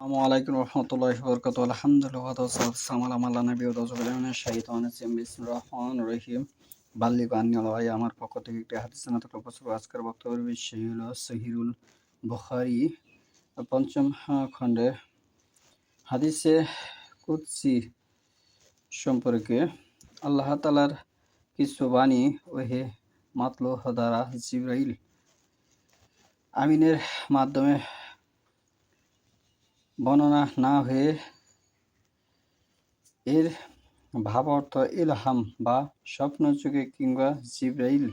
আসসালামু আলাইকুম রহমতুল্লাহি ওয়া বারাকাতুহু। আলহামদুলিল্লাহ ওয়া সালামু আলা নবী ওয়া রাসূলিল্লাহ শাইতানির রাজিম বিসমিল্লাহির রহমানির রহিম। বাল্লিগ আন্নি আল্লাহ আমার পক্ষ থেকে একটি হাদিস নাটক উপস্থাপন আজকের বক্তব্যের বিষয় হলো সহিহুল বুখারী পঞ্চম খণ্ডে হাদিসে কুদসি সম্পর্কে আল্লাহ তাআলার কিছু বাণী ওহে মাতলুহ দ্বারা জিবরাইল আমিনের মাধ্যমে বর্ণনা না হয়ে এর ভাবার্থ ইলহাম বা স্বপ্নযোগে কিংবা জিবরাইল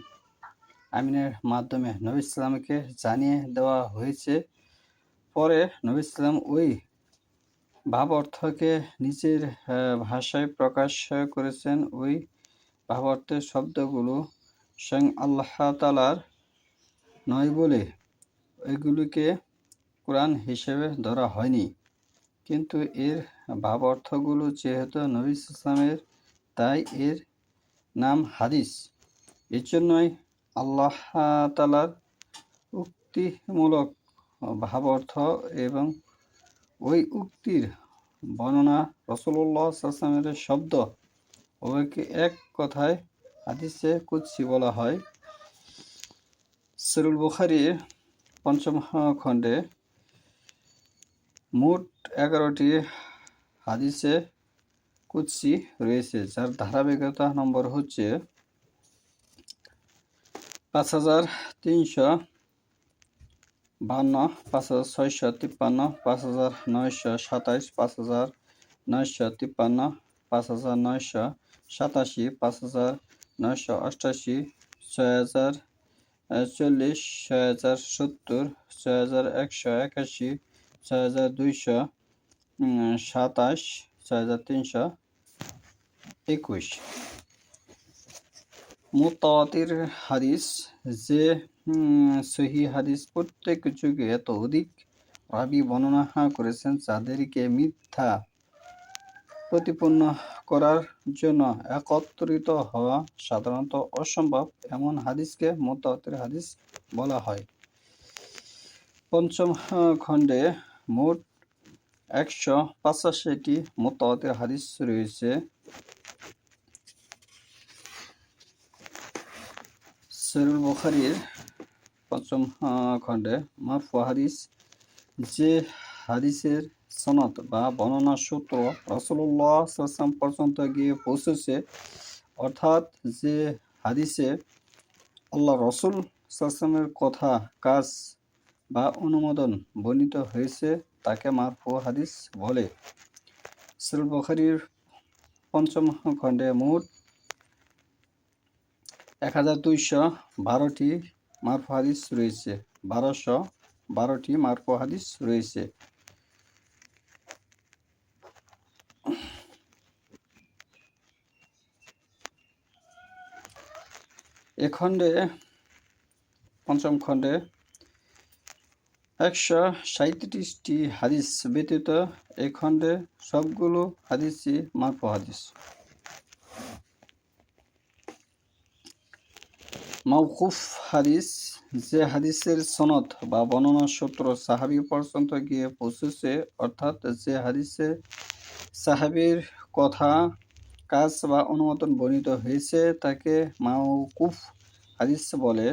আমিনের মাধ্যমে নবী সাল্লামকে জানিয়ে দেওয়া হয়েছে। পরে নবী সাল্লাম ওই ভাবার্থকে নিজের ভাষায় প্রকাশ করেছেন। ওই ভাবার্থের শব্দগুলো স্বয়ং আল্লাহ তাআলার নয় বলে এগুলিকে কোরআন হিসেবে ধরা হয়নি, কিন্তু এর ভাবার্থগুলো যেহেতু নবী সাল্লামের, তাই এর নাম হাদিস। এজন্যই আল্লাহ তাআলার উক্তিমূলক ভাবার্থ এবং ওই উক্তির বর্ণনা রাসূলুল্লাহ সাল্লাল্লাহু আলাইহি ওয়াসাল্লামের শব্দ উভয়কে এক কথায় হাদিসে কুদসি বলা হয়। সহিহুল বুখারীর পঞ্চম খণ্ডে মোট 11টি হাদিসে কুদসি রয়েছে, যার ধারাবাহিকতা নম্বর হচ্ছে 5352, 5653, 5927, 5953, 5987, 5988, 6040, 6070, 6181, 6227, 6321। মুতাওয়াতির হাদিস, যে সহিহ হাদিস প্রত্যেক যুগে এত অধিক রাবী বর্ণনা করেছেন যাদেরকে মিথ্যা প্রতিপন্ন করার জন্য একত্রিত হওয়া সাধারণত অসম্ভব, এমন হাদিসকে মুতাওয়াতির হাদিস বলা হয়। পঞ্চম খণ্ডে মোট 185টি মুতাওয়াতির হাদিস রয়েছে। সহিহুল বুখারীর পঞ্চম খণ্ডে মারফু হাদিস, যে হাদিসের সনদ বা বর্ণনা সূত্র রাসূলুল্লাহ সাল্লাল্লাহু আলাইহি ওয়াসাল্লাম পর্যন্ত গিয়ে পৌঁছেছে, অর্থাৎ যে হাদিসে আল্লাহ রাসূল সাল্লাল্লাহু আলাইহি ওয়াসাল্লামের কথা, কাজ বা অনুমোদন বর্ণিত হয়েছে, তাকে মারফু হাদিস বলে। সহিহুল বুখারীর পঞ্চম খণ্ডে মোট 1212টি মারফু হাদিস রয়েছে। 1212টি মারফু হাদিস রয়েছে। এ খণ্ডে পঞ্চম খণ্ডে 137টি হাদিস ব্যতীত এ খণ্ডে সবগুলো হাদিসই মারফু হাদিস। মাওকুফ হাদিস, যে হাদিসের সনদ বা বর্ণনা সূত্র সাহাবী পর্যন্ত গিয়ে পৌঁছেছে, অর্থাৎ যে হাদিসে সাহাবীর কথা, কাজ বা অনুমোদন বর্ণিত হয়েছে, তাকে মাওকুফ হাদিস বলে।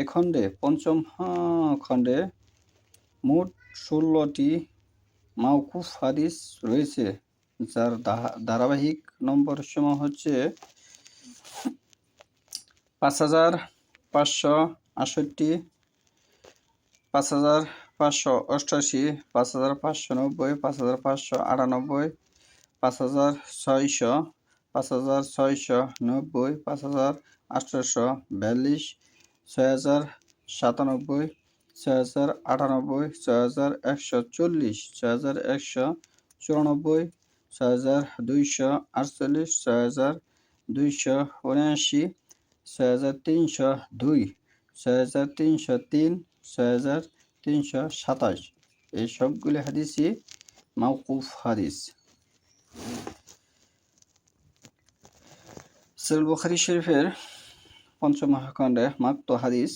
এ খণ্ডে পঞ্চম খণ্ডে মোট 16টি মাওকুফ হাদিস রয়েছে, যার ধারাবাহিক নম্বর সমূহ হচ্ছে 5568, 5588, 5590, 5598, 5600, 5690, 5842, 6097, 6098, 6140, 6194, 6248, 6279, 6302, 6303, 6327, এই সবগুলি হাদিসই মাওকুফ হাদিস। সহিহুল বুখারী শরীফের পঞ্চম খণ্ডে মাকতু হাদিস,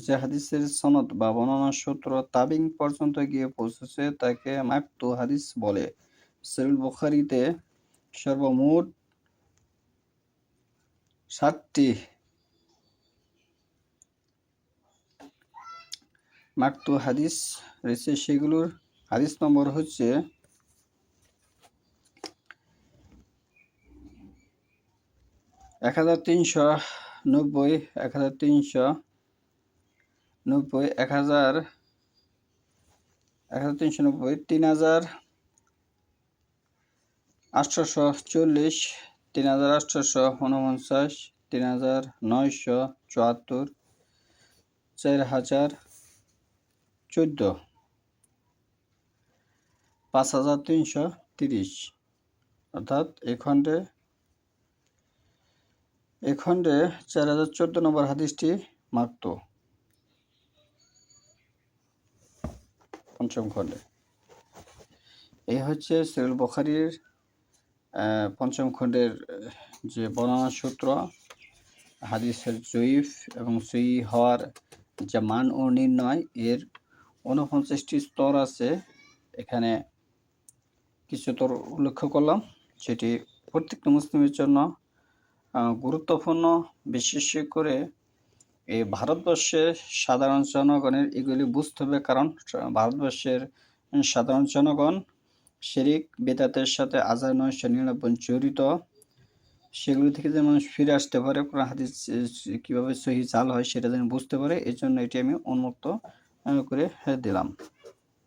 যে হাদিসের সনদ বা বর্ণনা সূত্র তাবিঈন পর্যন্ত গিয়ে পৌঁছেছে তাকে মাকতু হাদিস বলে। সহিহ বুখারীতে সর্বমোট 7টি মাকতু হাদিস রয়েছে, সেগুলোর হাদিস নম্বর হচ্ছে 1390, 1390, 1000, 1390, 3840, 3849, 3974, 4014, 5330, অর্থাৎ এই খণ্ডে 4014 নম্বর হাদিসটি মাকতু পঞ্চম খণ্ডে। এই হচ্ছে সহিহ বুখারীর পঞ্চম খণ্ডের যে বর্ণনা সূত্র, হাদিসের জয়ীফ এবং সহিহ হওয়ার যে মান ও নির্ণয়, এর 49টি স্তর আছে। এখানে কিছু স্তর উল্লেখ করলাম, সেটি প্রত্যেকটা মুসলিমের জন্য গুরুত্বপূর্ণ। বিশেষ করে এই ভারতবর্ষের সাধারণ জনগণের এগুলি বুঝতে হবে, কারণ ভারতবর্ষের সাধারণ জনগণ শিরক বিদআতের সাথে 1999 জড়িত। সেগুলি থেকে যেন মানুষ ফিরে আসতে পারে, কোরআন হাদিস কীভাবে সহিহ চাল হয় সেটা যেন বুঝতে পারে, এই জন্য এটি আমি উন্মুক্ত করে দিলাম।